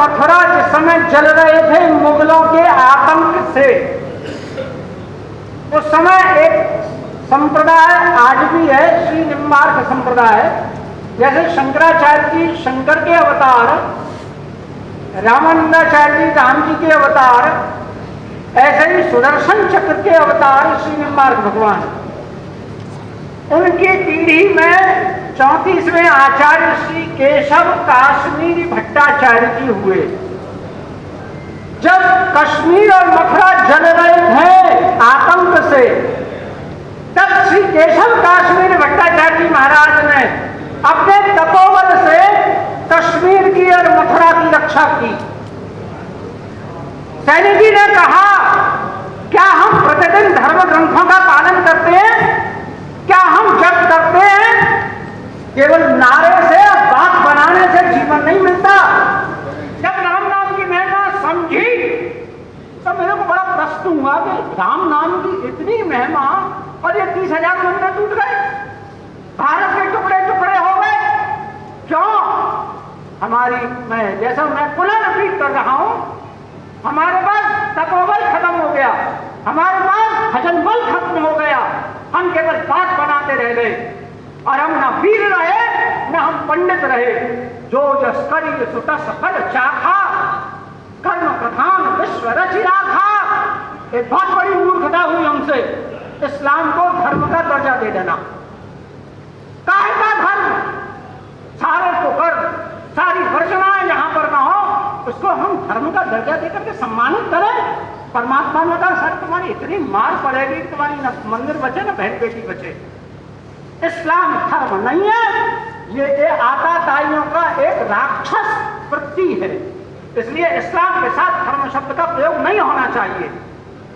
मथुरा जिस समय जल रहे थे मुगलों के आतंक से, उस समय एक संप्रदाय आज भी है, श्री निम्बार्क संप्रदाय। जैसे शंकराचार्य जी शंकर के अवतार, रामानंदाचार्य जी राम जी के अवतार, ऐसे ही सुदर्शन चक्र के अवतार श्री निम्बार्क भगवान। उनकी पीढ़ी में 34वें आचार्य श्री केशव काश्मीरी भट्टाचार्य जी हुए। जब कश्मीर और मथुरा जल रहे थे आतंक से, तब श्री केशव काश्मीरी भट्टाचार्य जी महाराज ने अपने तपोबल से कश्मीर की और मथुरा की रक्षा की। सैनी जी ने कहा, क्या हम प्रतिदिन धर्म ग्रंथों का पालन करते हैं? क्या हम जप करते हैं? केवल नारे से, बात बनाने से जीवन नहीं मिलता। जब राम नाम की महिमा समझी तो मेरे को बड़ा प्रश्न हुआ कि राम नाम की इतनी महिमा और ये 30,000 मंदिर टूट गए, भारत के टुकड़े टुकड़े हो गए, क्यों? जैसा मैं पुनः रिपीट कर रहा हूं, हमारे पास तपोबल खत्म हो गया, हमारे पास भजन बल खत्म हो गया, हम केवल बात बनाते रह गए और हम न वीर रहे न हम पंडित रहे। जो जस करी सुतस फल चाखा, कर्म प्रधान विश्व रचि राखा। एक बहुत बड़ी मूर्खता हुई हमसे, इस्लाम को धर्म का दर्जा दे देना। काहे का धर्म? सारे को कर, सारी वर्जनाएं जहां पर ना हो उसको हम धर्म का दर्जा देकर के सम्मानित करें। परमात्मा ने कहा, सर तुम्हारी इतनी मार पड़ेगी कि तुम्हारी न मंदिर बचे न बहन बेटी बचे। इस्लाम धर्म नहीं है, ये आताताइयों का एक राक्षस वृत्ति है। इसलिए इस्लाम के साथ धर्म शब्द का प्रयोग नहीं होना चाहिए।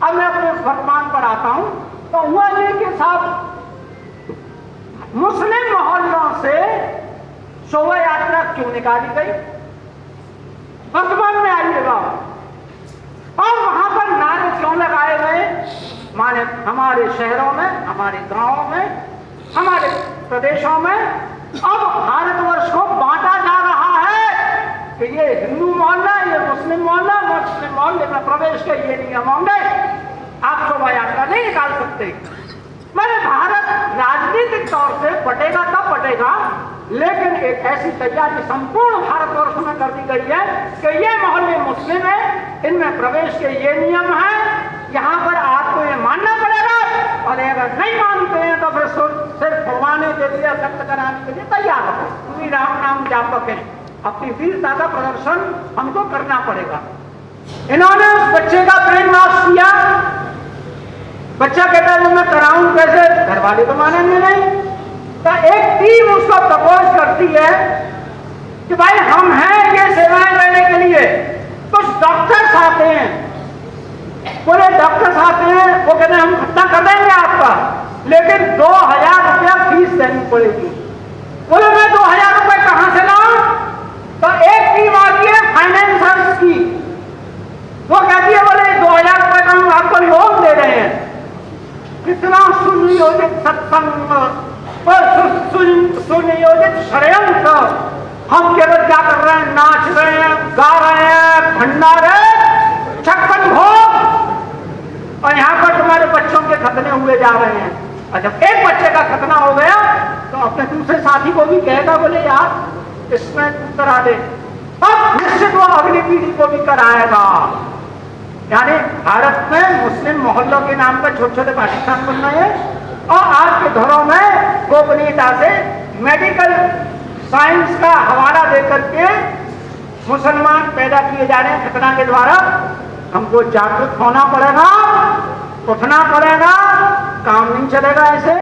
अब मैं अपने वर्तमान पर आता हूं, तो हुआ ये के साथ मुस्लिम मोहल्लों से शोभा यात्रा क्यों निकाली गई? वर्तमान में आइएगा, और वहां पर नारे क्यों लगाए गए? माने हमारे शहरों में, हमारे गांवों में, हमारे प्रदेशों में अब भारतवर्ष को बांटा जा रहा है कि ये हिंदू मोहल्ला, ये मुस्लिम मोहल्ला, मुस्लिम मोहल्ले में प्रवेश के ये नियम होंगे, आप शोभा यात्रा नहीं निकाल सकते। मैंने भारत राजनीतिक तौर से बटेगा तब बटेगा, लेकिन एक ऐसी तैयारी संपूर्ण भारतवर्ष में कर दी गई है कि ये मोहल्ले मुस्लिम है, इनमें प्रवेश के ये नियम है, यहाँ पर आपको ये मानना पड़ेगा, और अगर नहीं मानते हैं तो फिर सिर्फ फुलवाने के लिए, व्यक्त कराने के लिए तैयार हो। पूरी राम नाम जापक है, अपनी वीरता का प्रदर्शन हमको करना पड़ेगा। इन्होंने उस बच्चे का ब्रेन वॉश किया। बच्चा कहता है मैं कराऊं कैसे? घर वाले तो मानेंगे नहीं। तो एक टीम उसको प्रपोज करती है कि भाई हम हैं ये सेवाएं देने के लिए। कुछ डॉक्टर्स आते हैं, पूरे डॉक्टर्स आते हैं, वो कहते हैं हम खर्चा कर देंगे आपका, लेकिन 2,000 रुपया फीस देनी पड़ेगी। बोले मैं 2,000 रुपये कहां से लाऊं? तो एक टीम आती है फाइनेंसर्स की, वो कहती है बोले 2,000 रुपये का हम आपको लोन दे रहे हैं। कितना सुनियोजित सत्संग, सुनियोजित षड्यंत्र। हम केवल क्या कर रहे हैं? नाच रहे हैं, गा रहे हैं, भंडारे, 56 भोग, और यहाँ पर तुम्हारे बच्चों के खतने हुए जा रहे हैं। और जब एक बच्चे का खतना हो गया तो अपने दूसरे साथी को भी कहेगा बोले यार इसमें तू करा दे, अब निश्चित वो अगली पीढ़ी को भी कराएगा। यानी भारत में मुस्लिम मोहल्लों के नाम पर छोटे छोटे पाकिस्तान बन रहे हैं, और आज के दौरों में गोपनीयता से मेडिकल साइंस का हवाला देकर के मुसलमान पैदा किए जा रहे हैं खतना के द्वारा। हमको जागरूक होना पड़ेगा, उठना पड़ेगा, काम नहीं चलेगा ऐसे।